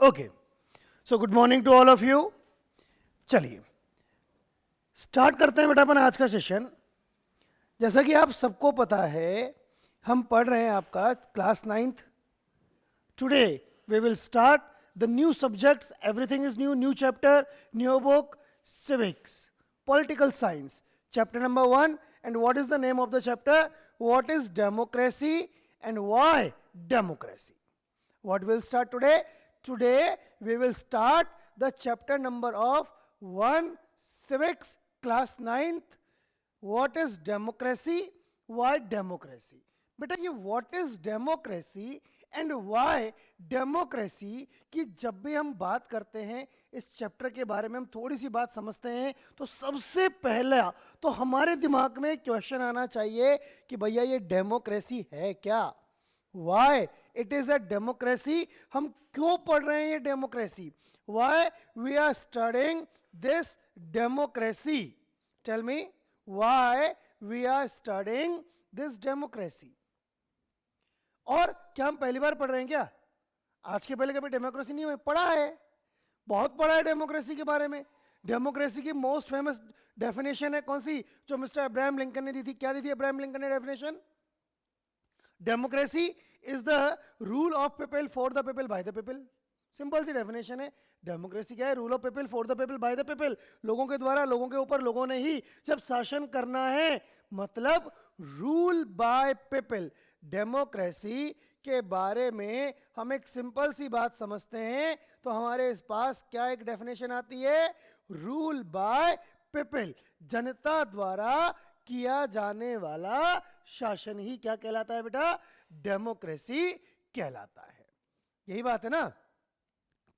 Okay, so good morning to all of you. चलिए start करते हैं बेटा अपन आज का सेशन। जैसा कि आप सबको पता है, हम पढ़ रहे हैं आपका class 9th। Today we will start the new subjects, everything is new, new chapter, new book, civics, political science, chapter number 1. And what is the name of the chapter? What is democracy and why democracy? What we'll start today? Today we will start the chapter number of 1 civics, class 9th. What is democracy? Why democracy? बेटा ये what is democracy and Y democracy की जब भी हम बात करते हैं इस चैप्टर के बारे में, हम थोड़ी सी बात समझते हैं तो सबसे पहला तो हमारे दिमाग में क्वेश्चन आना चाहिए कि भैया ये डेमोक्रेसी है क्या? Why it is a democracy? हम क्यों पढ़ रहे हैं ये democracy? Why we are studying this democracy? Tell me why we are studying this democracy. और क्या हम पहली बार पढ़ रहे हैं क्या? आज के पहले कभी डेमोक्रेसी नहीं पढ़ा है? बहुत पढ़ा है डेमोक्रेसी के बारे में। डेमोक्रेसी की मोस्ट फेमस डेफिनेशन है कौन सी? जो मिस्टर अब्राहम लिंकन ने दी थी। क्या दी थी अब्राहम लिंकन ने definition? Democracy is the rule of people for the people by the people. Simple सी डेफिनेशन है। डेमोक्रेसी क्या है? Rule of people for the people by the people. लोगों के द्वारा, लोगों के ऊपर, लोगों ने ही जब शासन करना है, मतलब रूल बाय पीपल। डेमोक्रेसी के बारे में हम एक सिंपल सी बात समझते हैं तो हमारे पास क्या एक डेफिनेशन आती है? Rule by people. जनता द्वारा किया जाने वाला शासन ही क्या कहलाता है बेटा? डेमोक्रेसी कहलाता है। यही बात है ना?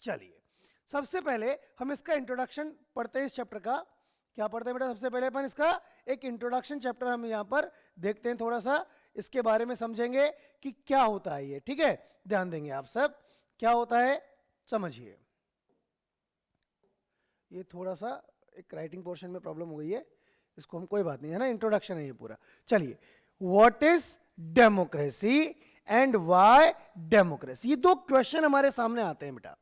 चलिए सबसे पहले हम इसका इंट्रोडक्शन पढ़ते हैं। इस चैप्टर का क्या पढ़ते हैं बेटा? सबसे पहले अपन इसका एक इंट्रोडक्शन चैप्टर हम यहां पर देखते हैं, थोड़ा सा इसके बारे में समझेंगे कि क्या होता है ये। ठीक है, ध्यान देंगे आप सब। क्या होता है समझिए। ये थोड़ा सा एक राइटिंग पोर्शन में प्रॉब्लम हो गई है, इसको हम, कोई बात नहीं है ना, इंट्रोडक्शन है ये पूरा। चलिए, what is democracy and why democracy? ये दो क्वेश्चन हमारे सामने आते हैं बेटा।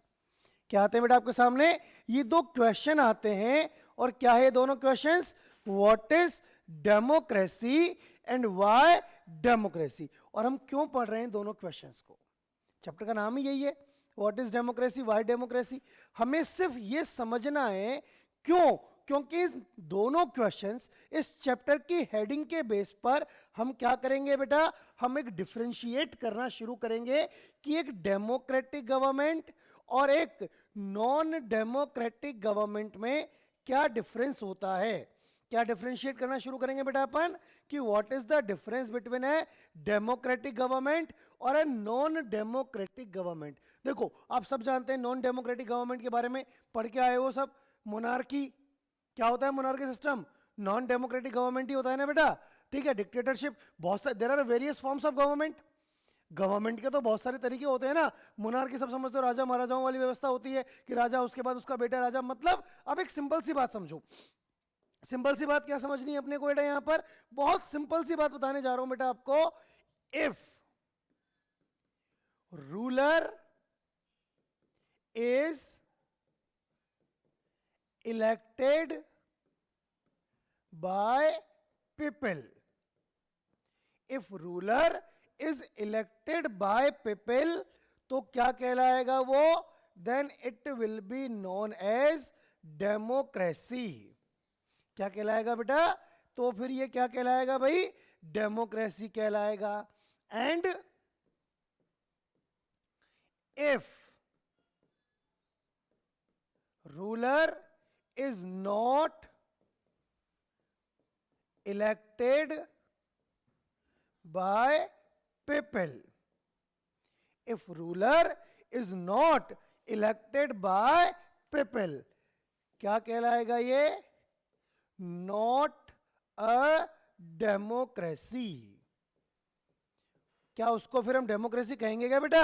क्या आते हैं बेटा आपके सामने? ये दो क्वेश्चन आते हैं। और क्या है दोनों questions? What is democracy and why democracy. और हम क्यों पढ़ रहे हैं दोनों क्वेश्चंस को? चैप्टर का नाम ही यही है, what is democracy, why democracy. हमें सिर्फ ये समझना है क्यों, क्योंकि दोनों क्वेश्चंस इस चैप्टर की हेडिंग के बेस पर हम क्या करेंगे बेटा? हम एक डिफरेंशिएट करना शुरू करेंगे कि एक डेमोक्रेटिक गवर्नमेंट और एक नॉन डेमोक्रेटिक गवर्नमेंट में क्या डिफरेंस होता है। क्या डिफरेंशिएट करना शुरू करेंगे बेटा अपन कि what is the difference between a democratic government और ए नॉन डेमोक्रेटिक गवर्नमेंट। देखो आप सब जानते हैं नॉन डेमोक्रेटिक गवर्नमेंट के बारे में पढ़ के आए हो सब। मोनार्की क्या होता है? Monarchy system non democratic government ही होता है ना बेटा। ठीक है, डिक्टेटरशिप, बहुत सारे, there are various forms of government. Government के तो बहुत सारे तरीके होते हैं ना। मोनार्की सब समझते हो, राजा महाराजाओं वाली व्यवस्था होती है कि राजा, उसके बाद उसका बेटा राजा। मतलब अब एक सिंपल सी बात समझो। सिंपल सी बात क्या समझनी है अपने को बेटा? यहां पर बहुत सिंपल सी बात बताने जा रहा हूं बेटा आपको। If ruler is elected by people, if ruler is elected by people तो क्या कहलाएगा वो? Then it will be known as democracy. क्या कहलाएगा बेटा? तो फिर ये क्या कहलाएगा भाई? डेमोक्रेसी कहलाएगा। And if ruler is not elected by people, if ruler is not elected by people, क्या कहलाएगा ये? Not a democracy. क्या उसको फिर हम डेमोक्रेसी कहेंगे क्या बेटा?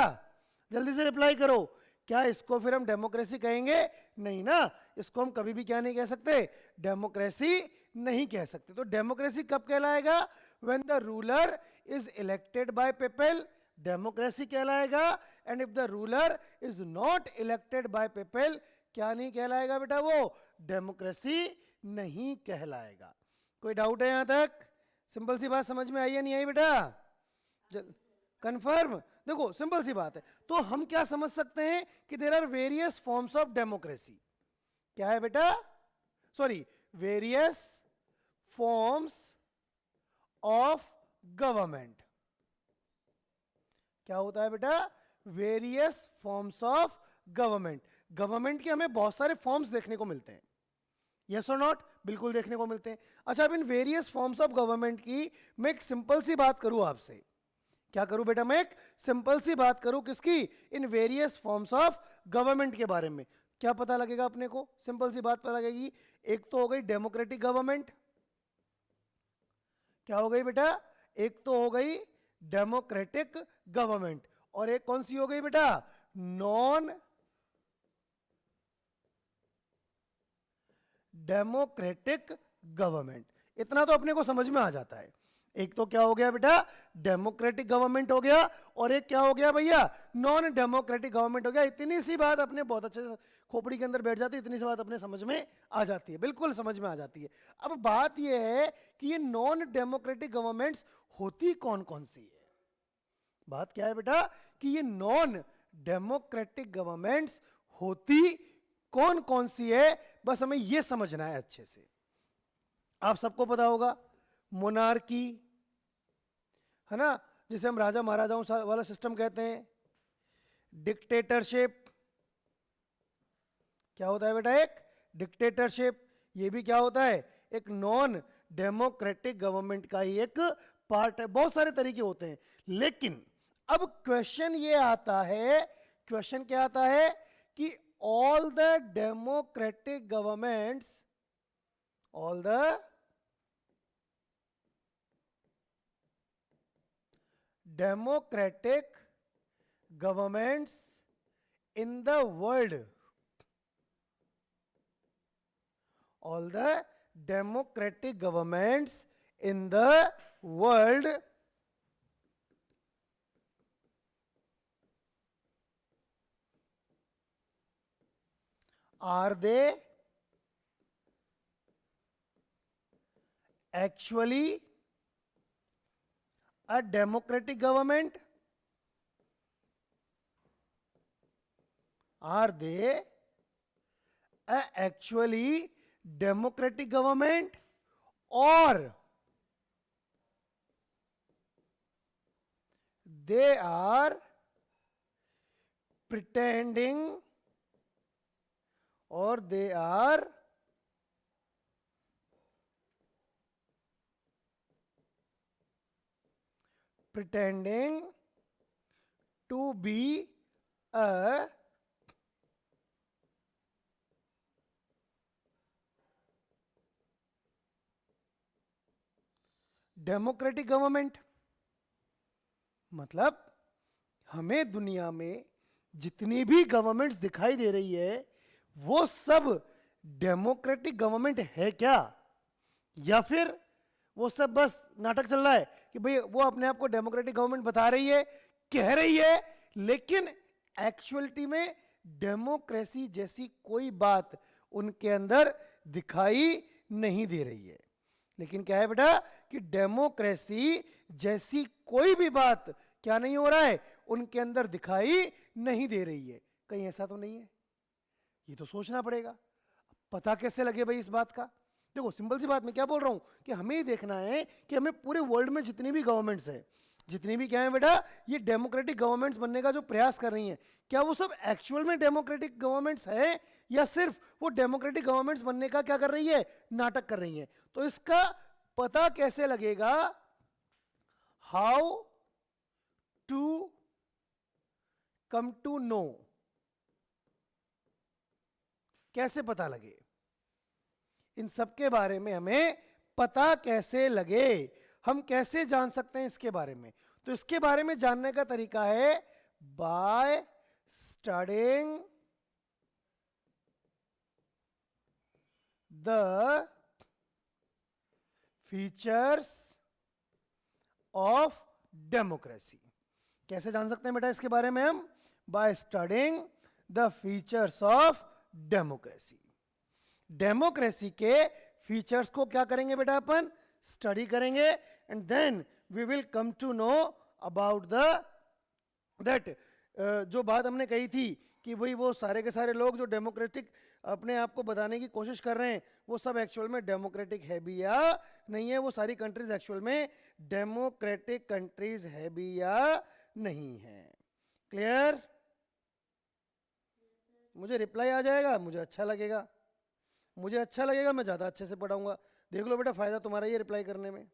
जल्दी से रिप्लाई करो। क्या इसको फिर हम डेमोक्रेसी कहेंगे? नहीं ना, इसको हम कभी भी क्या नहीं कह सकते? डेमोक्रेसी नहीं कह सकते। तो डेमोक्रेसी कब कहलाएगा? When the ruler is elected by people democracy कहलाएगा। And if the ruler is not elected by people, क्या नहीं कहलाएगा बेटा? वो डेमोक्रेसी नहीं कहलाएगा। कोई डाउट है यहां तक? सिंपल सी बात समझ में आई या नहीं आई बेटा? कंफर्म? देखो सिंपल सी बात है। तो हम क्या समझ सकते हैं कि there are various forms of democracy. क्या है बेटा? Sorry, various forms of government. क्या होता है बेटा? Various forms of government. Government के हमें बहुत सारे फॉर्म्स देखने को मिलते हैं, यस और नॉट? बिल्कुल देखने को मिलते हैं। अच्छा, अब in various forms of government की मैं एक सिंपल सी बात करूं आपसे। क्या करूं बेटा? मैं एक सिंपल सी बात करूं किसकी? In various forms of government के बारे में। क्या पता लगेगा अपने को? सिंपल सी बात पता लगेगी। एक तो हो गई डेमोक्रेटिक गवर्नमेंट। क्या हो गई बेटा? एक तो हो गई डेमोक्रेटिक गवर्नमेंट, और एक कौन सी हो गई बेटा? Non democratic government. इतना तो अपने को समझ में आ जाता है। एक तो क्या हो गया बेटा? डेमोक्रेटिक गवर्नमेंट हो गया, और एक क्या हो गया भैया? नॉन डेमोक्रेटिक गवर्नमेंट हो गया। इतनी सी बात अपने बहुत अच्छे से खोपड़ी के अंदर बैठ जाती है, इतनी सी बात अपने समझ में आ जाती है, बिल्कुल समझ में आ जाती है। अब बात यह है कि ये नॉन डेमोक्रेटिक गवर्नमेंट्स होती कौन कौन सी है? बात क्या है बेटा? कि ये नॉन डेमोक्रेटिक गवर्नमेंट्स होती कौन कौन सी है, बस हमें यह समझना है अच्छे से। आप सबको पता होगा मोनार्की, है ना, जिसे हम राजा महाराजाओं वाला सिस्टम कहते हैं। डिक्टेटरशिप, क्या होता है बेटा? एक डिक्टेटरशिप। ये भी क्या होता है? एक नॉन डेमोक्रेटिक गवर्नमेंट का ही एक पार्ट है। बहुत सारे तरीके होते हैं, लेकिन अब क्वेश्चन ये आता है, क्वेश्चन क्या आता है कि all the democratic governments, all the democratic governments in the world, all the democratic governments in the world are they actually a democratic government? Are they a actually democratic government, or they are pretending, or they are pretending to be a democratic government? मतलब हमें दुनिया में जितनी भी governments दिखाई दे रही है वो सब डेमोक्रेटिक गवर्नमेंट है क्या? या फिर वो सब बस नाटक चल रहा है कि भाई वो अपने आप को डेमोक्रेटिक गवर्नमेंट बता रही है, कह रही है, लेकिन एक्चुअलिटी में डेमोक्रेसी जैसी कोई बात उनके अंदर दिखाई नहीं दे रही है। लेकिन क्या है बेटा कि डेमोक्रेसी जैसी कोई भी बात क्या नहीं हो रहा है? उनके अंदर दिखाई नहीं दे रही है। कहीं ऐसा तो नहीं है? ये तो सोचना पड़ेगा। पता कैसे लगे भाई इस बात का? देखो सिंपल सी बात मैं क्या बोल रहा हूं कि हमें ही देखना है कि हमें पूरे वर्ल्ड में जितनी भी गवर्नमेंट्स है, जितनी भी क्या है बेटा, ये डेमोक्रेटिक गवर्नमेंट्स बनने का जो प्रयास कर रही हैं, क्या वो सब एक्चुअल में डेमोक्रेटिक गवर्नमेंट्स है, या सिर्फ वो डेमोक्रेटिक गवर्नमेंट्स बनने का क्या कर रही है? नाटक कर रही है। तो इसका पता कैसे लगेगा? How to come to know, कैसे पता लगे? इन सब के बारे में हमें पता कैसे लगे, हम कैसे जान सकते हैं इसके बारे में? तो इसके बारे में जानने का तरीका है by studying the features of democracy. कैसे जान सकते हैं बेटा इसके बारे में हम? By studying the features of democracy. Democracy के फीचर्स को क्या करेंगे बेटा अपन? स्टडी करेंगे, and then we will come to know about the that जो बात हमने कही थी कि भाई वो सारे के सारे लोग जो डेमोक्रेटिक अपने आप को बताने की कोशिश कर रहे हैं वो सब एक्चुअल में डेमोक्रेटिक है भी या नहीं है, वो सारी कंट्रीज एक्चुअल में डेमोक्रेटिक कंट्रीज है भी या नहीं है। क्लियर? मुझे रिप्लाई आ जाएगा, मुझे अच्छा लगेगा, मुझे अच्छा लगेगा, मैं ज़्यादा अच्छे से पढ़ाऊंगा। देख लो बेटा, फायदा तुम्हारा ही है रिप्लाई करने में।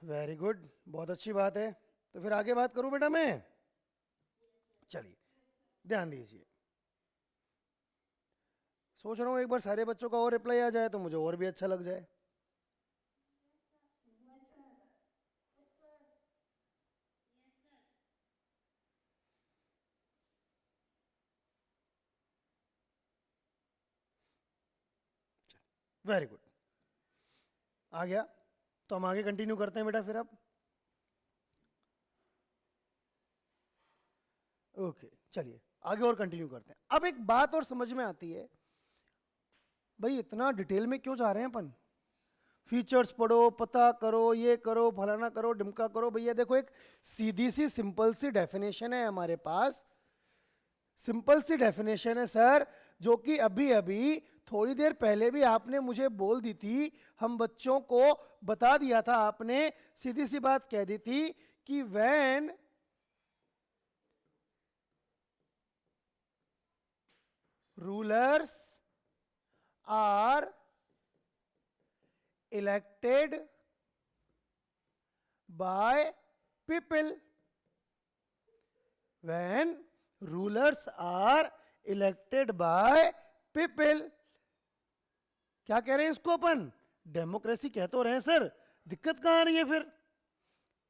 वेरी गुड, बहुत अच्छी बात है। तो फिर आगे बात करूं बेटा मैं? चलिए ध्यान दीजिए, सोच रहा हूं एक बार सारे बच्चों का और रिप्लाई आ जाए तो मुझे और भी अच्छा लग जाए। वेरी गुड, आ गया। तो हम आगे कंटिन्यू करते हैं बेटा फिर अब। ओके चलिए आगे और कंटिन्यू करते हैं। अब एक बात और समझ में आती है, भाई इतना डिटेल में क्यों जा रहे हैं अपन? फीचर्स पढ़ो, पता करो, ये करो, फलाना करो, डिमका करो। भैया देखो, एक सीधी सी सिंपल सी डेफिनेशन है हमारे पास, सिंपल सी डेफिनेशन है सर, जो कि अभी अभी थोड़ी देर पहले भी आपने मुझे बोल दी थी, हम बच्चों को बता दिया था आपने, सीधी सी बात कह दी थी कि when rulers are elected by people, when rulers are elected by people, क्या कह रहे हैं इसको अपन? डेमोक्रेसी कह तो रहे हैं सर, दिक्कत कहां आ रही है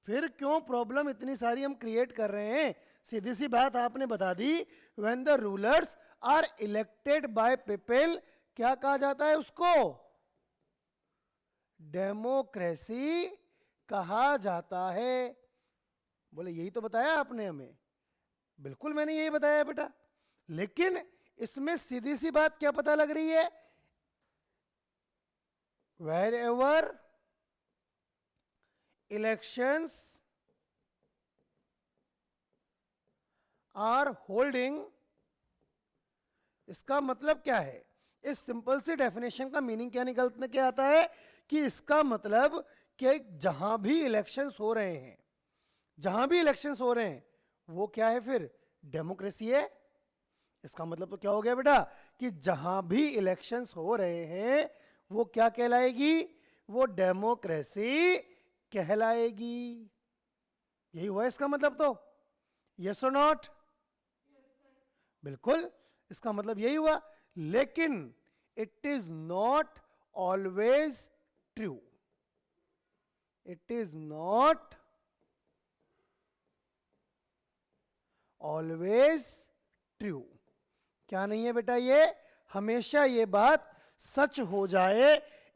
फिर क्यों प्रॉब्लम इतनी सारी हम क्रिएट कर रहे हैं? सीधी सी बात आपने बता दी, when the rulers are elected by people, क्या कहा जाता है उसको? डेमोक्रेसी कहा जाता है। बोले यही तो बताया आपने हमें। बिल्कुल मैंने यही बताया बेटा, लेकिन इसमें सीधी सी बात क्या पता लग रही है? wherever elections are holding, इसका मतलब क्या है? इस सिंपल सी डेफिनेशन का मीनिंग क्या निकलने के आता है कि इसका मतलब कि जहां भी इलेक्शंस हो रहे हैं, जहां भी इलेक्शंस हो रहे हैं वो क्या है? फिर डेमोक्रेसी है। इसका मतलब तो क्या हो गया बेटा कि जहां भी इलेक्शंस हो रहे हैं वो क्या कहलाएगी? वो डेमोक्रेसी कहलाएगी। यही हुआ इसका मतलब तो, यस और नॉट? बिल्कुल, इसका मतलब यही हुआ, लेकिन it is not always true. It is not always true. क्या नहीं है बेटा? ये हमेशा ये बात सच हो जाए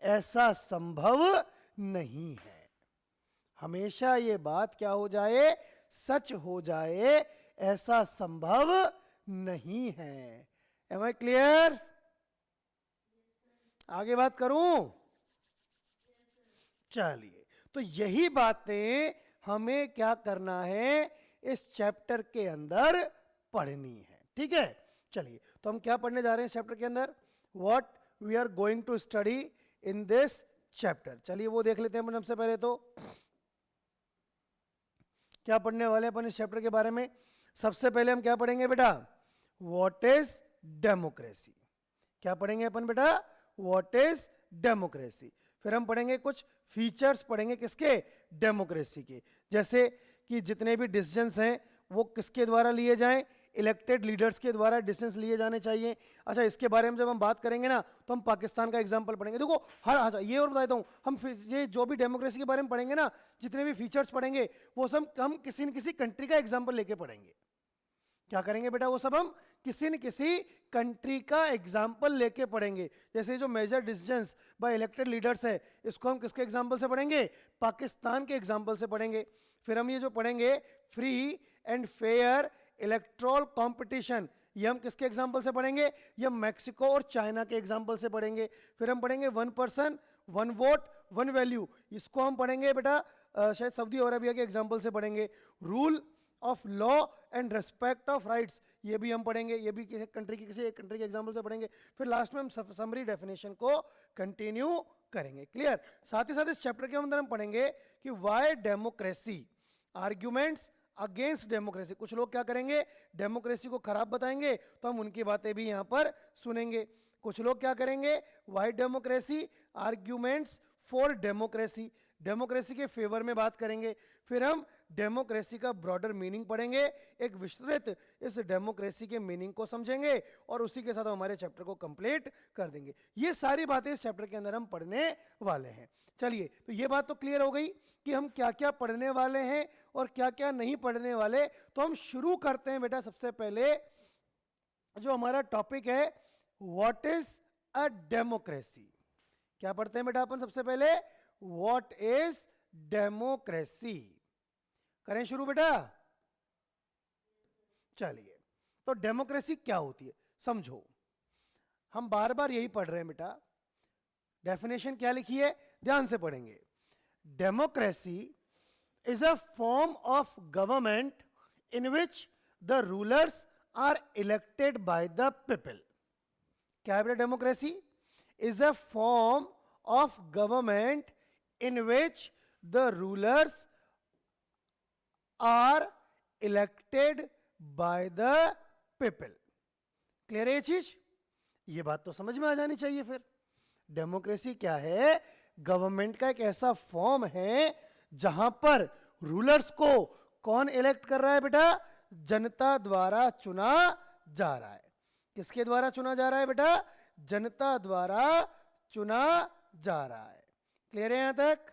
ऐसा संभव नहीं है। हमेशा ये बात क्या हो जाए? सच हो जाए ऐसा संभव नहीं है। Am I clear? आगे बात करूं? चलिए, तो यही बातें हमें क्या करना है? इस चैप्टर के अंदर पढ़नी है। ठीक है, चलिए तो हम क्या पढ़ने जा रहे हैं चैप्टर के अंदर? What we are going to study in this chapter. चलिए वो देख लेते हैं सबसे पहले तो क्या पढ़ने वाले अपन इस चैप्टर के बारे में। सबसे पहले हम क्या पढ़ेंगे बेटा? What is democracy. क्या पढ़ेंगे अपन बेटा? What is democracy. फिर हम पढ़ेंगे कुछ फीचर्स, पढ़ेंगे किसके? डेमोक्रेसी के। जैसे कि जितने भी डिसीजंस हैं वो किसके द्वारा लिए जाएं? इलेक्टेड लीडर्स के द्वारा डिसीजंस लिए जाने चाहिए। अच्छा, इसके बारे में जब हम बात करेंगे ना तो हम पाकिस्तान का एग्जांपल पढ़ेंगे। देखो हर, अच्छा ये और बता देता हूं, हम ये जो भी डेमोक्रेसी के बारे में पढ़ेंगे ना, जितने भी फीचर्स पढ़ेंगे वो सब हम किसी न किसी कंट्री का एग्जाम्पल लेके पढ़ेंगे। क्या करेंगे बेटा? वो सब हम किसी न किसी कंट्री का एग्जाम्पल लेके पढ़ेंगे। जैसे जो major decisions by elected leaders है, इसको हम किसके एग्जाम्पल से पढ़ेंगे? पाकिस्तान के एग्जाम्पल से पढ़ेंगे। फिर हम ये जो पढ़ेंगे free and fair electoral competition, ये हम किसके एग्जाम्पल से पढ़ेंगे? ये मैक्सिको और चाइना के एग्जाम्पल से पढ़ेंगे। फिर हम पढ़ेंगे one person one vote one value, इसको हम पढ़ेंगे बेटा शायद सऊदी अरबिया के एग्जाम्पल से पढ़ेंगे। Rule of law and respect of rights, ये भी हम पढ़ेंगे, ये भी किसी एक कंट्री के एग्जाम्पल से पढ़ेंगे। फिर लास्ट में हम समरी डेफिनेशन को कंटिन्यू करेंगे। क्लियर? साथ ही साथ इस चैप्टर के अंदर हम पढ़ेंगे कि why democracy, arguments against democracy. कुछ लोग क्या करेंगे? डेमोक्रेसी को खराब बताएंगे, तो हम उनकी बातें भी यहां पर सुनेंगे। कुछ लोग क्या करेंगे? Why democracy, arguments for democracy, democracy के फेवर में बात करेंगे। फिर हम डेमोक्रेसी का ब्रॉडर मीनिंग पढ़ेंगे, एक विस्तृत इस डेमोक्रेसी के मीनिंग को समझेंगे और उसी के साथ हमारे चैप्टर को कंप्लीट कर देंगे। ये सारी बातें इस चैप्टर के अंदर हम पढ़ने वाले हैं। चलिए, तो ये बात तो क्लियर हो गई कि हम क्या क्या पढ़ने वाले हैं और क्या क्या नहीं पढ़ने वाले। तो हम शुरू करते हैं बेटा। सबसे पहले जो हमारा टॉपिक है, व्हाट इज अ डेमोक्रेसी। क्या पढ़ते हैं बेटा अपन? सबसे पहले व्हाट इज डेमोक्रेसी। करें शुरू बेटा? चलिए, तो डेमोक्रेसी क्या होती है समझो। हम बार बार यही पढ़ रहे हैं बेटा। डेफिनेशन क्या लिखी है? ध्यान से पढ़ेंगे। Democracy is a form of government in which the rulers are elected by the people. क्या है बेटा? Democracy is a form of government in which the rulers are elected by the people. Clear है ये चीज? ये बात तो समझ में आ जानी चाहिए। फिर डेमोक्रेसी क्या है? गवर्नमेंट का एक ऐसा फॉर्म है जहां पर रूलर्स को कौन इलेक्ट कर रहा है बेटा? जनता द्वारा चुना जा रहा है। किसके द्वारा चुना जा रहा है बेटा? जनता द्वारा चुना जा रहा है। क्लियर है यहां तक?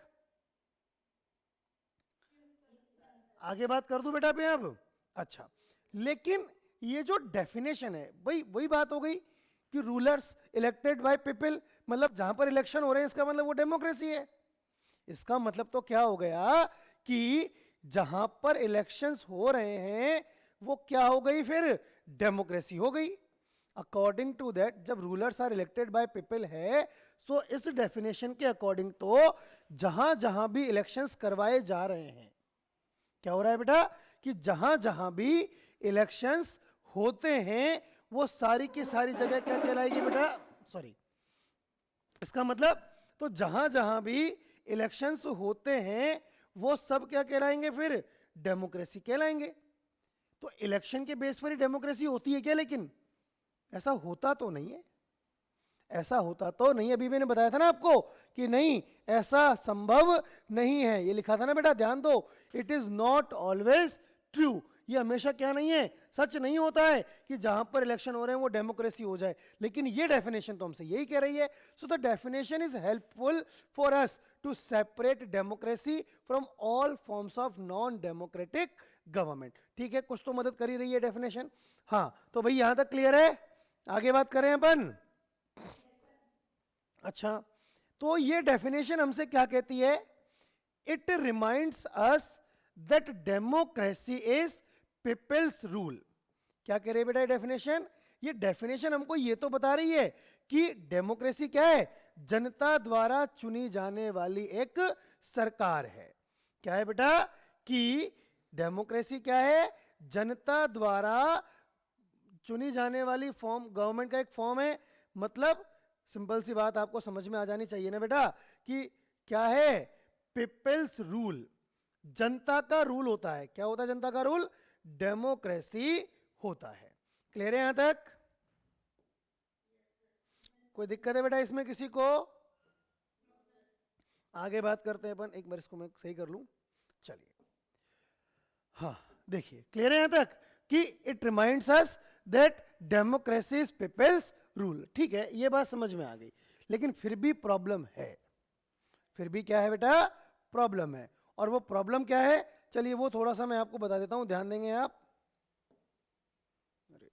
आगे बात कर दूं बेटा पे अब? अच्छा, लेकिन ये जो डेफिनेशन है भाई, वही बात हो गई कि रूलर्स इलेक्टेड बाय पीपल, मतलब जहां पर इलेक्शन हो रहे हैं इसका मतलब वो डेमोक्रेसी है। इसका मतलब तो क्या हो गया कि जहां पर इलेक्शंस हो रहे हैं वो क्या हो गई? फिर डेमोक्रेसी हो गई। अकॉर्डिंग टू दैट, जब rulers are elected by people है, तो इस डेफिनेशन के अकॉर्डिंग तो जहां जहां भी इलेक्शंस करवाए जा रहे हैं, क्या हो रहा है बेटा? कि जहां जहां भी इलेक्शंस होते हैं वो सारी की सारी जगह क्या कहलाएगी बेटा? सॉरी, इसका मतलब तो जहां जहां भी इलेक्शंस होते हैं वो सब क्या कहलाएंगे? फिर डेमोक्रेसी कहलाएंगे। तो इलेक्शन के बेस पर ही डेमोक्रेसी होती है क्या? लेकिन ऐसा होता तो नहीं है। ऐसा होता तो नहीं, अभी मैंने बताया था ना आपको कि नहीं, ऐसा संभव नहीं है। ये लिखा था ना बेटा, ध्यान दो। It is not always true. ये हमेशा क्या नहीं है? सच नहीं होता है कि जहां पर इलेक्शन हो रहे हैं वो डेमोक्रेसी हो जाए। लेकिन ये डेफिनेशन तो हमसे यही कह रही है। So the definition is helpful for us to separate democracy from all forms of non democratic government. ठीक है, कुछ तो मदद कर ही रही है डेफिनेशन। हाँ, तो भाई यहां तक क्लियर है? आगे बात करें अपन। अच्छा, तो ये डेफिनेशन हमसे क्या कहती है? It reminds us that democracy is people's rule. क्या कह रही है बेटा डेफिनेशन? ये डेफिनेशन हमको ये तो बता रही है कि डेमोक्रेसी क्या है? जनता द्वारा चुनी जाने वाली एक सरकार है। क्या है बेटा? कि डेमोक्रेसी क्या है? जनता द्वारा चुनी जाने वाली फॉर्म, गवर्नमेंट का एक फॉर्म है। मतलब सिंपल सी बात आपको समझ में आ जानी चाहिए ना बेटा कि क्या है? पीपल्स रूल, जनता का रूल होता है। क्या होता है जनता का रूल? डेमोक्रेसी होता है। क्लियर है यहां तक? कोई दिक्कत है बेटा इसमें किसी को? आगे बात करते हैं अपन। एक बार इसको मैं सही कर लूं। चलिए, हाँ देखिए, क्लियर है यहां तक कि it reminds us that democracy is people's rule. ठीक है, ये बात समझ में आ गई। लेकिन फिर भी प्रॉब्लम है। फिर भी क्या है बेटा? प्रॉब्लम है। और वो प्रॉब्लम क्या है? चलिए वो थोड़ा सा मैं आपको बता देता हूं, ध्यान देंगे आप। अरे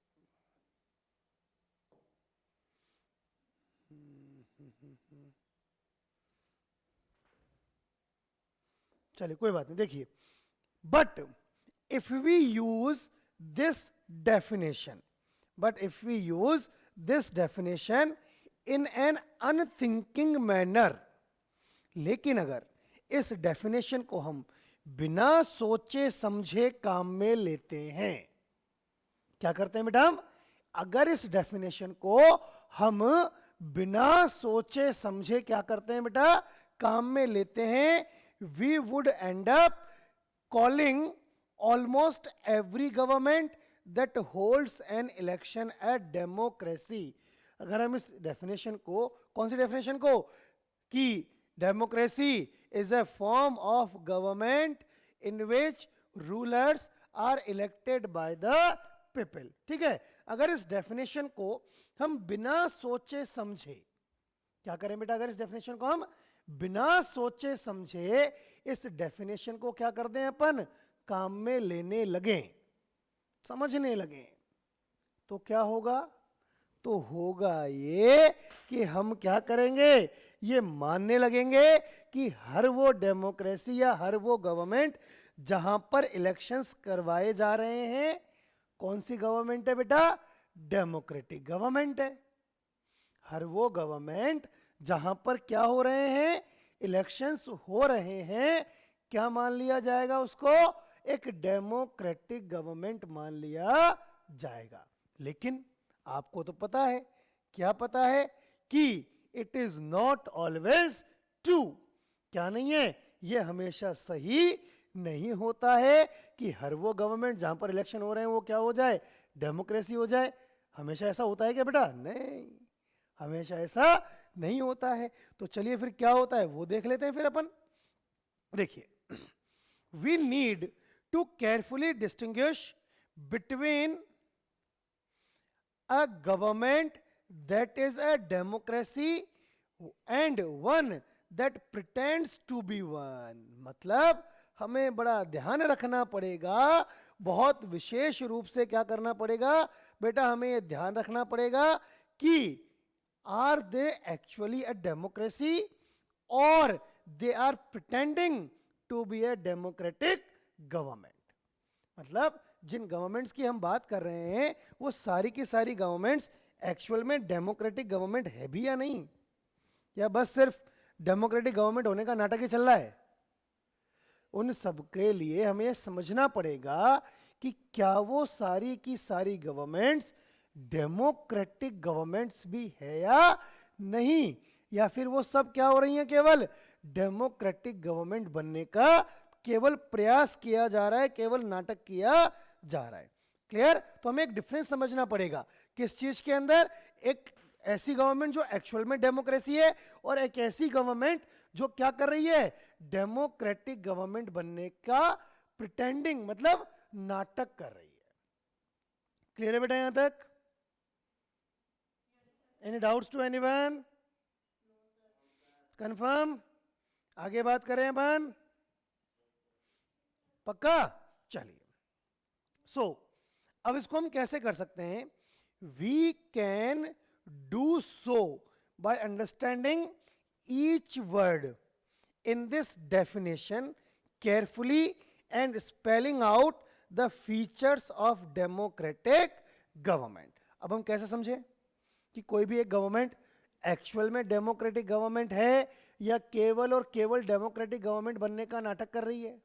चलिए कोई बात नहीं। देखिए, But if we use this definition, in an unthinking manner, लेकिन अगर इस डेफिनेशन को हम बिना सोचे समझे काम में लेते हैं, क्या करते हैं बेटा? अगर इस डेफिनेशन को हम बिना सोचे समझे क्या करते हैं बेटा? काम में लेते हैं, we would end up calling almost every government that holds an election a democracy. अगर हम इस डेफिनेशन को, कौन सी डेफिनेशन को, कि democracy is a form of government in which rulers are elected by the people, ठीक है, अगर इस डेफिनेशन को हम बिना सोचे समझे, क्या करें बेटा? अगर इस डेफिनेशन को हम बिना सोचे समझे इस डेफिनेशन को क्या कर दें अपन? काम में लेने लगे, समझने लगे, तो क्या होगा? तो होगा ये कि हम क्या करेंगे? ये मानने लगेंगे कि हर वो डेमोक्रेसी या हर वो गवर्नमेंट जहां पर इलेक्शंस करवाए जा रहे हैं, कौन सी गवर्नमेंट है बेटा? डेमोक्रेटिक गवर्नमेंट है। हर वो गवर्नमेंट जहां पर क्या हो रहे हैं? इलेक्शंस हो रहे हैं, क्या मान लिया जाएगा उसको? एक डेमोक्रेटिक गवर्नमेंट मान लिया जाएगा। लेकिन आपको तो पता है, क्या पता है? कि it is not always true. क्या नहीं है? यह हमेशा सही नहीं होता है कि हर वो गवर्नमेंट जहां पर इलेक्शन हो रहे हैं वो क्या हो जाए? डेमोक्रेसी हो जाए। हमेशा ऐसा होता है क्या बेटा? नहीं, हमेशा ऐसा नहीं होता है। तो चलिए फिर क्या होता है वो देख लेते हैं फिर अपन। देखिए, we need to carefully distinguish between a government that is a democracy and one that pretends to be one. मतलब हमें बड़ा ध्यान रखना पड़ेगा, बहुत विशेष रूप से क्या करना पड़ेगा बेटा? हमें यह ध्यान रखना पड़ेगा कि are they actually a democracy or they are pretending to be a democratic government। मतलब जिन गवर्नमेंट्स की हम बात कर रहे हैं वो सारी की सारी गवर्नमेंट्स एक्चुअल में डेमोक्रेटिक गवर्नमेंट है भी या नहीं, या बस सिर्फ डेमोक्रेटिक गवर्नमेंट होने का नाटक ही चल रहा है। उन सब के लिए हमें यह समझना पड़ेगा कि क्या वो सारी की सारी गवर्नमेंट्स डेमोक्रेटिक गवर्नमेंट्स भी है या नहीं, या फिर वो सब क्या हो रही हैं? केवल डेमोक्रेटिक गवर्नमेंट बनने का केवल प्रयास किया जा रहा है, केवल नाटक किया जा रहा है। क्लियर? तो हमें एक डिफरेंस समझना पड़ेगा किस चीज के अंदर? एक ऐसी गवर्नमेंट जो एक्चुअल में डेमोक्रेसी है और एक ऐसी गवर्नमेंट जो क्या कर रही है? डेमोक्रेटिक गवर्नमेंट बनने का प्रिटेंडिंग, मतलब नाटक कर रही है। क्लियर है बेटा यहां तक? Any doubts to anyone? Confirm? आगे बात करें अपन? पक्का? चलिए, सो अब इसको हम कैसे कर सकते हैं? We can do so by understanding each word in this definition carefully and spelling out the features of democratic government। अब हम कैसे समझे कि कोई भी एक गवर्नमेंट एक्चुअल में डेमोक्रेटिक गवर्नमेंट है या केवल और केवल डेमोक्रेटिक गवर्नमेंट बनने का नाटक कर रही है?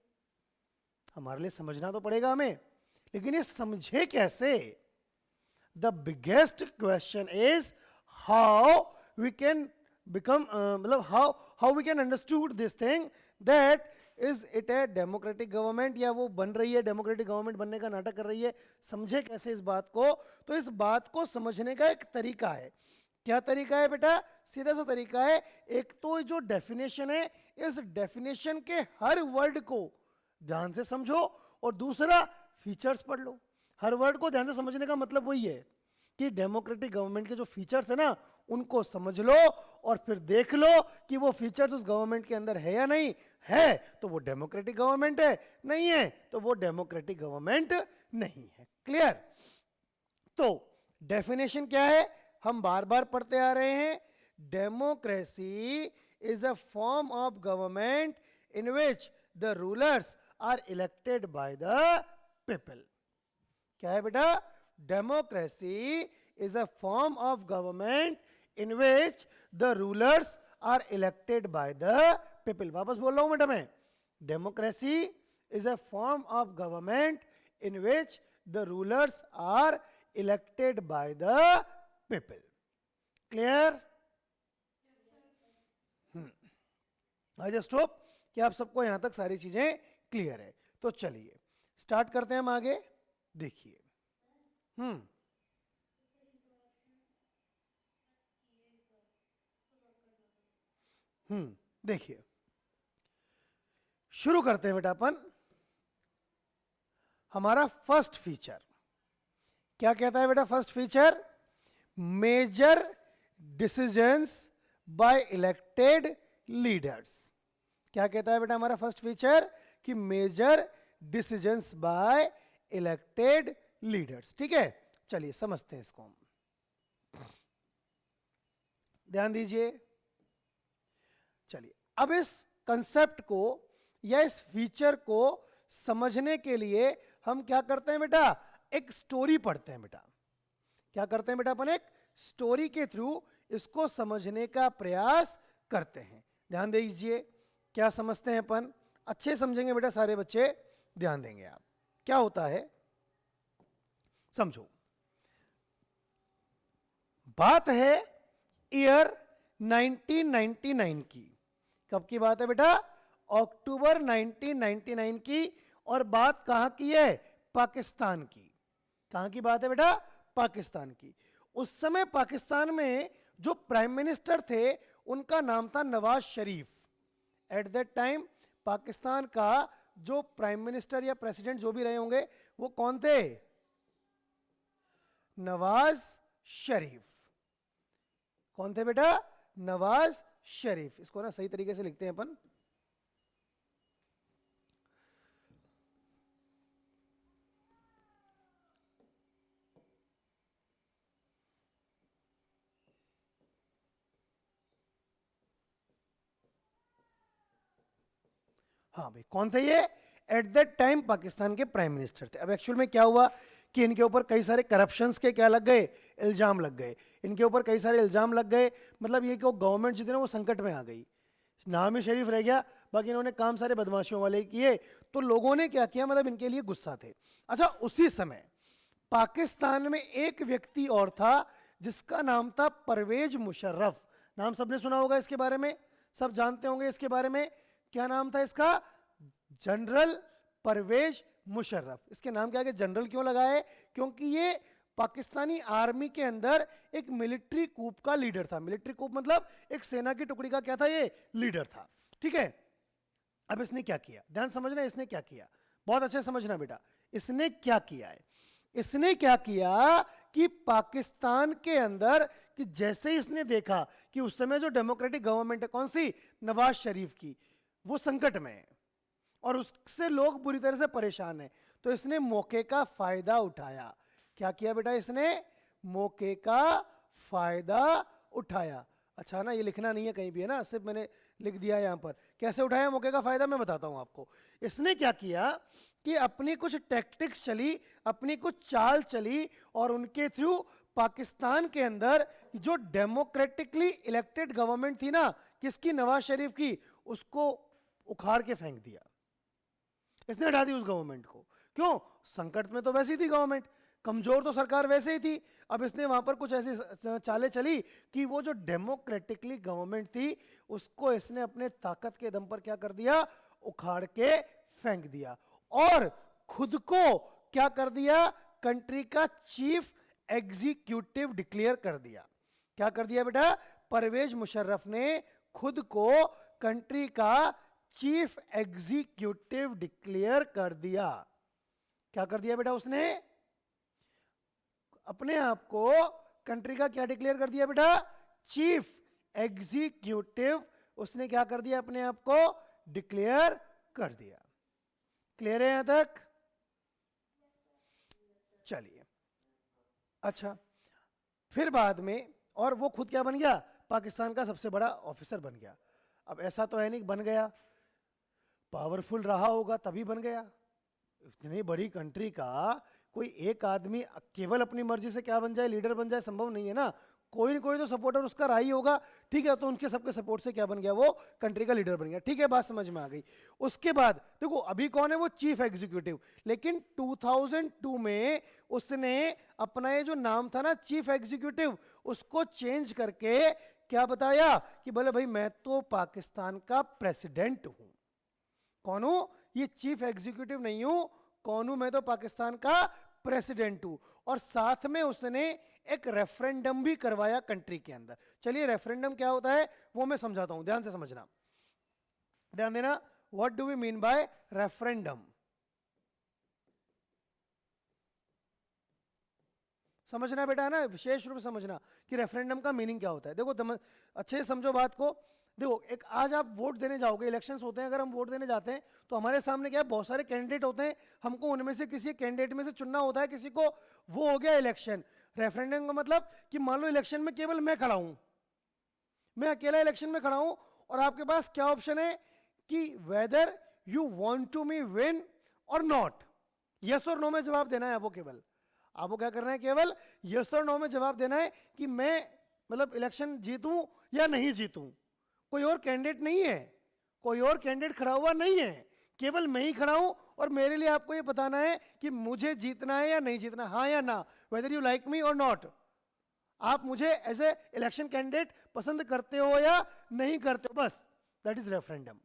हमारे लिए समझना तो पड़ेगा हमें, लेकिन ये समझे कैसे? The biggest question is how we can become मतलब how we can understood this thing that is it a democratic government, या वो बन रही है डेमोक्रेटिक गवर्नमेंट बनने का नाटक कर रही है? समझे कैसे इस बात को? तो इस बात को समझने का एक तरीका है। क्या तरीका है बेटा? सीधा सा तरीका है। एक तो जो डेफिनेशन है, इस डेफिनेशन के हर वर्ड को ध्यान से समझो, और दूसरा फीचर्स पढ़ लो। हर वर्ड को ध्यान से समझने का मतलब वही है कि डेमोक्रेटिक गवर्नमेंट के जो फीचर्स है ना उनको समझ लो, और फिर देख लो कि वो फीचर्स उस गवर्नमेंट के अंदर है या नहीं है, तो वो डेमोक्रेटिक गवर्नमेंट है, नहीं है तो वो डेमोक्रेटिक गवर्नमेंट नहीं है। क्लियर? तो डेफिनेशन क्या है? हम बार बार पढ़ते आ रहे हैं, democracy is a form of government in which the rulers are elected by the people. क्या है बेटा? Democracy is a form of government in which the rulers are elected by the people. वापस बोल रहा हूं बेटा मैं, democracy is a form of government in which the rulers are elected by the people. Clear? I just hope कि आप सबको यहां तक सारी चीजें क्लियर है। तो चलिए स्टार्ट करते हैं हम आगे। देखिए देखिए शुरू करते हैं बेटा अपन। हमारा फर्स्ट फीचर क्या कहता है बेटा? First feature, major decisions by elected leaders. क्या कहता है बेटा हमारा फर्स्ट फीचर? कि major decisions by elected leaders. ठीक है, चलिए समझते हैं इसको हम। ध्यान दीजिए। चलिए अब इस कंसेप्ट को या इस फीचर को समझने के लिए हम क्या करते हैं बेटा? एक स्टोरी पढ़ते हैं बेटा। क्या करते हैं बेटा? अपन एक स्टोरी के थ्रू इसको समझने का प्रयास करते हैं। ध्यान दीजिए, क्या समझते हैं अपन? अच्छे समझेंगे बेटा, सारे बच्चे ध्यान देंगे आप। क्या होता है समझो। बात है ईयर 1999 की। कब की बात है बेटा? अक्टूबर 1999 की। और बात कहां की है? पाकिस्तान की। कहां की बात है बेटा? पाकिस्तान की। उस समय पाकिस्तान में जो प्राइम मिनिस्टर थे उनका नाम था Nawaz Sharif. At that time Pakistan का जो प्राइम मिनिस्टर या प्रेसिडेंट जो भी रहे होंगे वो कौन थे? नवाज शरीफ। कौन थे बेटा? नवाज शरीफ। इसको ना सही तरीके से लिखते हैं अपन। हाँ भाई, कौन थे ये? एट दैट टाइम पाकिस्तान के प्राइम मिनिस्टर थे। अब एक्चुअल में क्या हुआ कि इनके ऊपर कई सारे करप्शंस के क्या लग गए? इल्जाम लग गए। इनके ऊपर कई सारे इल्जाम लग गए, मतलब ये कि गवर्नमेंट जो थी ना वो संकट में आ गई। नाम ही शरीफ रह गया, बाकी इन्होंने काम सारे बदमाशियों वाले किए। तो लोगों ने क्या किया, मतलब इनके लिए गुस्सा थे। अच्छा, उसी समय पाकिस्तान में एक व्यक्ति और था जिसका नाम था परवेज मुशर्रफ। नाम सबने सुना होगा इसके बारे में, सब जानते होंगे इसके बारे में। क्या नाम था इसका? जनरल परवेज मुशर्रफ। इसके नाम के आगे जनरल क्यों लगा है? क्योंकि ये पाकिस्तानी आर्मी के अंदर एक मिलिट्री कूप का लीडर था। मिलिट्री कूप मतलब एक सेना की टुकड़ी का क्या था? ये लीडर था। ठीक है, अब इसने क्या किया, ध्यान समझना। इसने क्या किया, बहुत अच्छे समझना बेटा। इसने क्या किया है? इसने क्या किया कि पाकिस्तान के अंदर कि जैसे ही इसने देखा कि उस समय जो डेमोक्रेटिक गवर्नमेंट है कौन सी? नवाज शरीफ की, वो संकट में है और उससे लोग बुरी तरह से परेशान हैं, तो इसने मौके का फायदा उठाया। क्या किया बेटा इसने? मौके का फायदा उठाया। अच्छा ना, ये लिखना नहीं है कहीं भी, है ना, सिर्फ मैंने लिख दिया यहां पर। कैसे उठाया मौके का फायदा मैं बताता हूं आपको। इसने क्या किया कि अपनी कुछ टैक्टिक्स चली, अपनी कुछ चाल चली और उनके थ्रू पाकिस्तान के अंदर जो डेमोक्रेटिकली इलेक्टेड गवर्नमेंट थी ना, किसकी? नवाज शरीफ की, उसको उखाड़ के फेंक दिया। इसने हटा दी उस गवर्नमेंट को। क्यों? संकट में तो वैसी थी गवर्नमेंट, कमजोर तो सरकार वैसे ही थी। अब इसने वहां पर कुछ ऐसी चालें चली कि वो जो डेमोक्रेटिकली गवर्नमेंट थी उसको इसने अपने ताकत के दम पर क्या कर दिया? उखाड़ के फेंक दिया। और खुद को क्या कर दिया? कंट्री का चीफ एग्जीक्यूटिव डिक्लेयर कर दिया। क्या कर दिया बेटा? परवेज मुशर्रफ ने खुद को कंट्री का चीफ एग्जीक्यूटिव डिक्लेयर कर दिया। क्या कर दिया बेटा उसने? अपने आप को कंट्री का क्या डिक्लेयर कर दिया बेटा? Chief executive. उसने क्या कर दिया? अपने आप को डिक्लेयर कर दिया। क्लियर है यहां तक? चलिए, अच्छा, फिर बाद में और वो खुद क्या बन गया? पाकिस्तान का सबसे बड़ा ऑफिसर बन गया। अब ऐसा तो है नहीं बन गया, पावरफुल रहा होगा तभी बन गया। इतनी बड़ी कंट्री का कोई एक आदमी केवल अपनी मर्जी से क्या बन जाए, लीडर बन जाए, संभव नहीं है ना। कोई ना कोई तो सपोर्टर उसका रहा ही होगा, ठीक है। तो उनके सबके सपोर्ट से क्या बन गया, वो कंट्री का लीडर बन गया, ठीक है, बात समझ में आ गई। उसके बाद देखो अभी कौन है, वो चीफ एग्जीक्यूटिव। लेकिन 2002 में उसने अपना ये जो नाम था ना चीफ एग्जीक्यूटिव, उसको चेंज करके क्या बताया कि बोले भाई मैं तो पाकिस्तान का प्रेसिडेंट हूं। कौन हूं, ये चीफ एग्जीक्यूटिव नहीं हूं, कौन हूं, मैं तो पाकिस्तान का प्रेसिडेंट हूं। और साथ में उसने एक रेफरेंडम भी करवाया कंट्री के अंदर। चलिए रेफरेंडम क्या होता है वो मैं समझाता हूं, ध्यान से समझना, ध्यान देना। What do we mean by referendum, समझना बेटा है ना, विशेष रूप से समझना कि रेफरेंडम का मीनिंग क्या होता है। देखो अच्छे से समझो बात को। देखो एक आज आप वोट देने जाओगे, इलेक्शंस होते हैं, अगर हम वोट देने जाते हैं तो हमारे सामने क्या है, बहुत सारे कैंडिडेट होते हैं, हमको उनमें से किसी कैंडिडेट में से चुनना होता है किसी को, वो हो गया इलेक्शन। रेफरेंडम का मतलब कि मान लो इलेक्शन में केवल मैं खड़ा हूं, मैं अकेला इलेक्शन में खड़ा हूं, और आपके पास क्या ऑप्शन है कि whether you want to me win और नॉट, यस और नो में जवाब देना है आपको। केवल आपको क्या करना है, केवल यस और नो में जवाब देना है कि मैं मतलब इलेक्शन जीतूं या नहीं जीतूं। कोई और कैंडिडेट नहीं है, कोई और कैंडिडेट खड़ा हुआ नहीं है, केवल मैं ही खड़ा हूं, और मेरे लिए आपको यह बताना है कि मुझे जीतना है या नहीं जीतना, हाँ या ना, वेदर यू लाइक मी और नॉट। आप मुझे एज ए इलेक्शन कैंडिडेट पसंद करते हो या नहीं करते हो, बस दैट इज रेफरेंडम।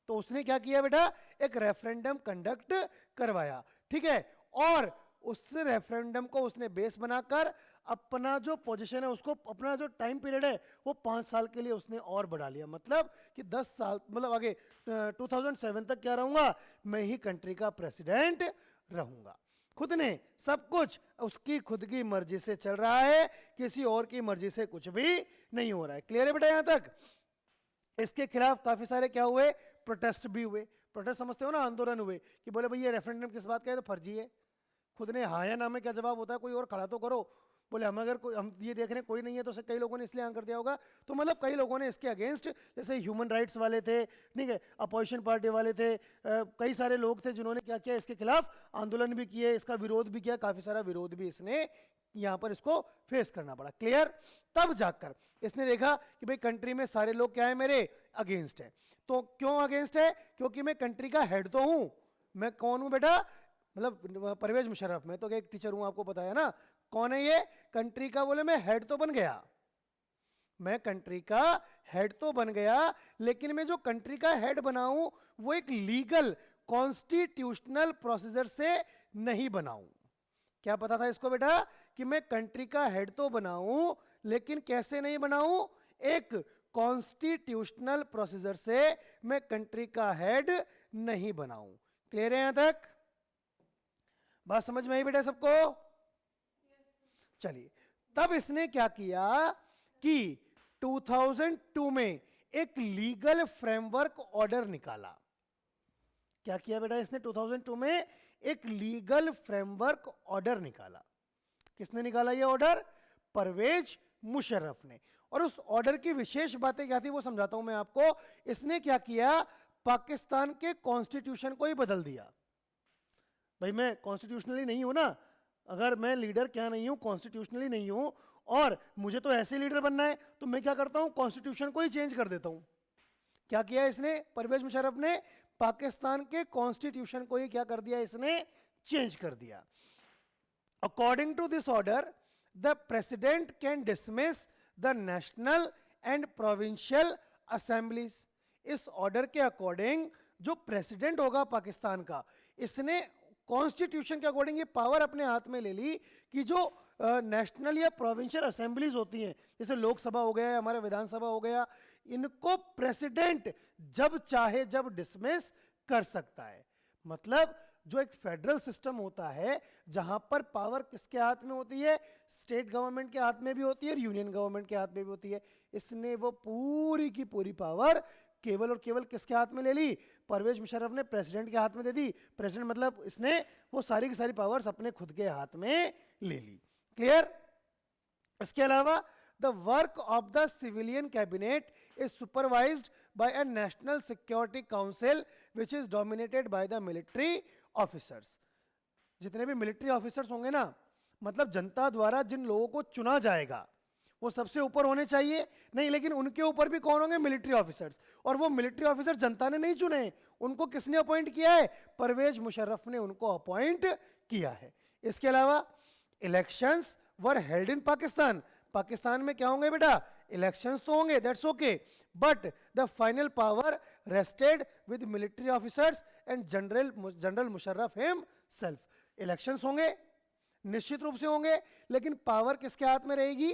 तो उसने क्या किया बेटा, एक रेफरेंडम कंडक्ट करवाया, ठीक है। और उस रेफरेंडम को उसने बेस बनाकर अपना जो पोजीशन है, उसको अपना जो टाइम पीरियड है वो 5 साल के लिए उसने और बढ़ा लिया। मतलब कि 10 साल, मतलब आगे 2007 तक क्या रहूंगा, मैं ही कंट्री का प्रेसिडेंट रहूंगा। खुद ने सब कुछ उसकी खुद की मर्जी से चल रहा है, किसी और की मर्जी से कुछ भी नहीं हो रहा है। क्लियर है बेटा यहां तक। इसके खिलाफ काफी सारे क्या हुए, प्रोटेस्ट भी हुए। प्रोटेस्ट समझते हो ना, आंदोलन हुए कि बोले भाई ये रेफरेंडम किस बात का है, तो फर्जी है। खुद ने हाँ या ना में क्या जवाब होता है, कोई और खड़ा तो करो। बोले हम अगर कोई, हम ये देख रहे हैं कोई नहीं है, तो कई लोगों ने इसलिए हाँ कर दिया होगा। तो मतलब कई लोगों ने इसके अगेंस्ट, जैसे ह्यूमन राइट्स वाले थे, ठीक है, अपोजिशन पार्टी वाले थे, कई सारे लोग थे जिन्होंने क्या किया, इसके खिलाफ आंदोलन भी किए, इसका विरोध भी किया, काफी सारा विरोध भी इसने यहां पर इसको फेस करना पड़ा। क्लियर। तब जाकर इसने देखा कि भाई कंट्री में सारे लोग क्या है, मेरे अगेंस्ट है। तो क्यों अगेंस्ट है, क्योंकि मैं कंट्री का हेड तो हूं। मैं कौन हूं बेटा, मतलब परवेज मुशर्रफ, मैं तो एक टीचर हूं, आपको पता है ना। कौन है ये, कंट्री का, बोले मैं हेड तो बन गया, मैं कंट्री का हेड तो बन गया, लेकिन मैं जो कंट्री का हेड बनाऊं वो एक लीगल कॉन्स्टिट्यूशनल प्रोसीजर से नहीं बनाऊं। क्या पता था इसको बेटा, कि मैं कंट्री का हेड तो बनाऊं, लेकिन कैसे नहीं बनाऊं, एक कॉन्स्टिट्यूशनल प्रोसीजर से मैं कंट्री का हेड नहीं बनाऊं। क्लियर है यहां तक, बात समझ में आई बेटा सबको। चलिए, तब इसने क्या किया कि 2002 में एक लीगल फ्रेमवर्क ऑर्डर निकाला। क्या किया बेटा इसने 2002 में, एक लीगल फ्रेमवर्क ऑर्डर निकाला। किसने निकाला ये ऑर्डर, परवेज मुशर्रफ ने। और उस ऑर्डर की विशेष बातें क्या थी वो समझाता हूं मैं आपको। इसने क्या किया, पाकिस्तान के कॉन्स्टिट्यूशन को ही बदल दिया। भाई मैं कॉन्स्टिट्यूशनली नहीं हूं ना, अगर मैं लीडर क्या नहीं हूं, कॉन्स्टिट्यूशनली नहीं हूं, और मुझे तो ऐसे लीडर बनना है, तो मैं क्या करता हूं, कॉन्स्टिट्यूशन को ही चेंज कर देता हूं। क्या किया इसने, परवेज मुशर्रफ ने पाकिस्तान के कॉन्स्टिट्यूशन को ही क्या कर दिया, इसने चेंज कर दिया। According to this order, the president can dismiss the national and provincial assemblies. इस ऑर्डर के अकॉर्डिंग जो प्रेसिडेंट होगा पाकिस्तान का, इसने कॉन्स्टिट्यूशन के अकॉर्डिंग ये पावर अपने हाथ में ले ली कि जो नेशनल या प्रोविंशियल असेंबलीज होती हैं, जैसे लोकसभा हो गया, हमारा विधानसभा हो गया, इनको प्रेसिडेंट जब चाहे जब डिसमिस कर सकता है। मतलब जो एक फेडरल सिस्टम होता है, जहां पर पावर किसके हाथ में होती है, स्टेट गवर्नमेंट के हाथ में भी होती है और यूनियन गवर्नमेंट के हाथ में भी होती है, इसने वो पूरी की पूरी पावर केवल और केवल किसके हाथ में ले ली, परवेज मुशर्रफ ने प्रेसिडेंट के हाथ में दे दी। प्रेसिडेंट मतलब इसने वो सारी की सारी पावर्स अपने खुद के हाथ में ले ली। क्लियर। इसके अलावा the work of the civilian cabinet is supervised by a national security council which is dominated by the military officers. जितने भी मिलिट्री ऑफिसर्स होंगे ना, मतलब जनता द्वारा जिन लोगों को चुना जाएगा वो सबसे ऊपर होने चाहिए नहीं, लेकिन उनके ऊपर भी कौन होंगे? Military officers. और वो मिलिट्री ऑफिसर जनता ने नहीं चुने, उनको किसने अपॉइंट किया है? परवेज मुशर्रफ ने उनको अपॉइंट किया है। इसके अलावा elections were held in Pakistan. Pakistan में क्या होंगे बेटा? इलेक्शंस तो होंगे, that's okay, but the final power rested with military officers and general Musharraf himself. Elections होंगे, निश्चित रूप से होंगे, लेकिन पावर किसके हाथ में रहेगी?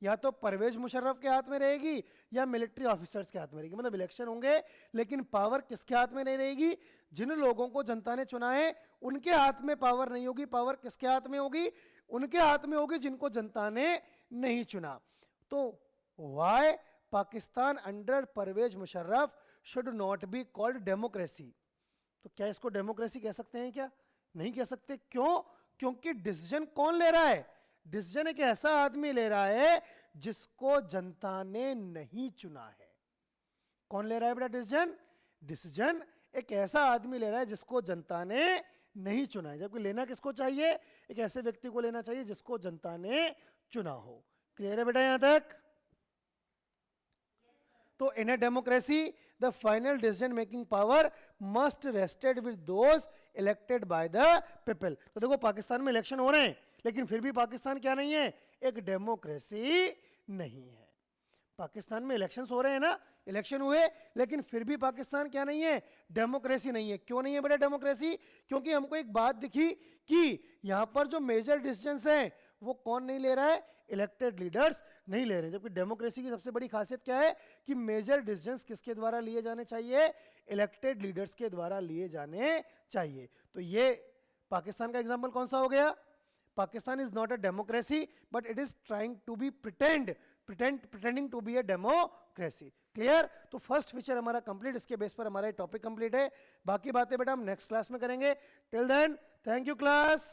या तो परवेज मुशर्रफ के हाथ में रहेगी या मिलिट्री ऑफिसर्स के हाथ में रहेगी। मतलब इलेक्शन होंगे लेकिन पावर किसके हाथ में नहीं रहेगी? जिन लोगों को जनता ने चुना है उनके हाथ में पावर नहीं होगी। पावर किसके हाथ में होगी? उनके हाथ में होगी जिनको जनता ने नहीं चुना। तो why Pakistan under Pervez Musharraf should not be called democracy? तो क्या इसको डेमोक्रेसी कह सकते हैं? क्या नहीं कह सकते। क्यों? क्योंकि डिसीजन कौन ले रहा है? डिसीजन एक ऐसा आदमी ले रहा है जिसको जनता ने नहीं चुना है। कौन ले रहा है बेटा डिसीजन? डिसीजन एक ऐसा आदमी ले रहा है जिसको जनता ने नहीं चुना है। जबकि लेना किसको चाहिए? एक ऐसे व्यक्ति को लेना चाहिए जिसको जनता ने चुना हो। क्लियर है बेटा यहां तक? तो in a democracy the final decision making power must rested with those elected by the people. तो देखो पाकिस्तान में इलेक्शन हो रहे हैं लेकिन फिर भी पाकिस्तान क्या नहीं है? एक डेमोक्रेसी नहीं है। पाकिस्तान में इलेक्शंस हो रहे हैं ना, इलेक्शन हुए, लेकिन फिर भी पाकिस्तान क्या नहीं है? डेमोक्रेसी नहीं है। क्यों नहीं है बेटा डेमोक्रेसी? क्योंकि हमको एक बात दिखी कि यहां पर जो मेजर डिसीजंस हैं वो कौन नहीं ले रहा है? इलेक्टेड लीडर्स नहीं ले रहे हैं। जबकि डेमोक्रेसी की सबसे बड़ी खासियत क्या है? कि मेजर डिसीजंस किसके द्वारा लिए जाने चाहिए? इलेक्टेड लीडर्स के द्वारा लिए जाने चाहिए। तो ये पाकिस्तान का एग्जाम्पल कौन सा हो गया? Pakistan is not a democracy, but it is trying to be pretending to be a democracy. Clear? तो फर्स्ट फीचर हमारा कंप्लीट, इसके बेस पर हमारा टॉपिक कंप्लीट है। बाकी बातें बेटा हम नेक्स्ट क्लास में करेंगे। Till then thank you class.